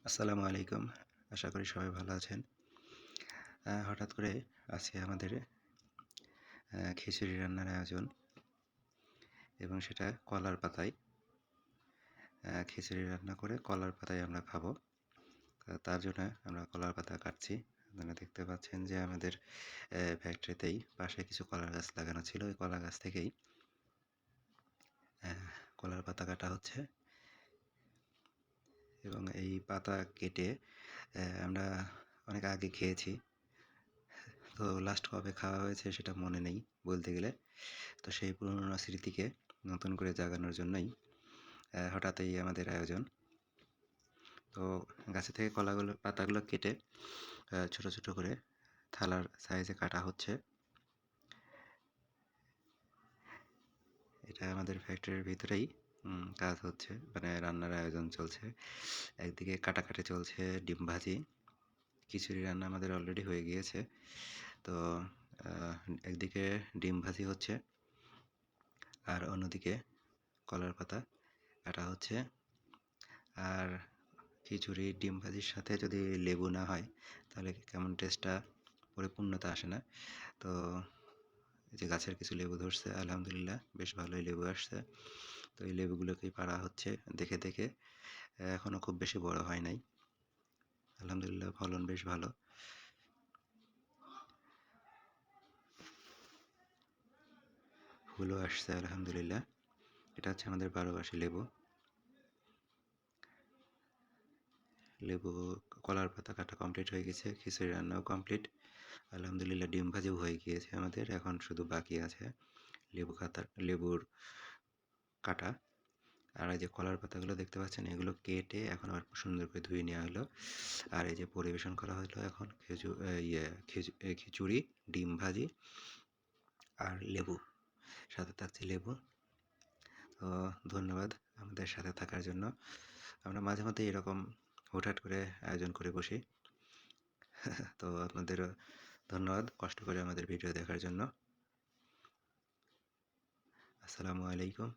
আসসালামু আলাইকুম। আশা করি সবাই ভালো আছেন। হঠাৎ করে আজকে আমাদের খিচুড়ি রান্নার আয়োজন এবং সেটা কলার পাতায়। খিচুড়ি রান্না করে কলার পাতায় আমরা খাবো। তার জন্য আমরা কলার পাতা কাটছি। আপনারা দেখতে পাচ্ছেন যে আমাদের ফ্যাক্টরিতেই পাশে কিছু কলার গাছ লাগানো ছিল। ওই কলা গাছ থেকেই কলার পাতা কাটা হচ্ছে এবং এই পাতা কেটে আমরা অনেক আগে খেয়েছি। তো লাস্ট কবে খাওয়া হয়েছে সেটা মনে নেই বলতে গেলে। তো সেই পুরনো স্মৃতিকে নতুন করে জাগানোর জন্যই হঠাৎ এই আমাদের আয়োজন। তো গাছে থেকে পাতাগুলো কেটে ছোট ছোট করে থালার সাইজে কাটা হচ্ছে। এটা আমাদের ফ্যাক্টরির ভিতরেই কাজ হচ্ছে, মানে রান্নার আয়োজন চলছে। একদিকে কাটাকাটি চলছে ডিম ভাজি। খিচুড়ি রান্না আমাদের অলরেডি হয়ে গিয়েছে। তো একদিকে ডিম ভাজি হচ্ছে আর অন্যদিকে কলার পাতা কাটা হচ্ছে। আর খিচুড়ি ডিম ভাজির সাথে যদি লেবু না হয় তাহলে কেমন টেস্টটা পরিপূর্ণতা আসে না। তো এই যে গাছের কিছু লেবু ধরছে, আলহামদুলিল্লাহ বেশ ভালোই লেবু আসছে। তো এই লেবুগুলোকেই পাড়া হচ্ছে দেখে দেখে। এখনও খুব বেশি বড় হয় নাই, আলহামদুলিল্লাহ ফলন বেশ ভালো। ফুলও আসছে আলহামদুলিল্লাহ। এটা হচ্ছে আমাদের 12 মাসি লেবু। লেবু কলার পাতা কাটা কমপ্লিট হয়ে গেছে, খিচুড়ি রান্নাও কমপ্লিট, আলহামদুলিল্লাহ ডিম ভাজিও হয়ে গিয়েছে আমাদের। এখন শুধু বাকি আছে লেবুর কাটা। আর এই যে কলার পাতাগুলো দেখতে পাচ্ছেন, এগুলো কেটে এখন আবার সুন্দর করে ধুয়ে নেওয়া হলো। আর এই যে পরিবেশন করা হলো এখন খিচুড়ি, ডিম ভাজি আর লেবু, সাথে থাকছে লেবু। তো ধন্যবাদ আমাদের সাথে থাকার জন্য। আমরা মাঝে মধ্যে এরকম হুটহাট করে আয়োজন করে বসি। তো আপনাদেরও ধন্যবাদ কষ্ট করে আমাদের ভিডিও দেখার জন্য। আসসালামু আলাইকুম।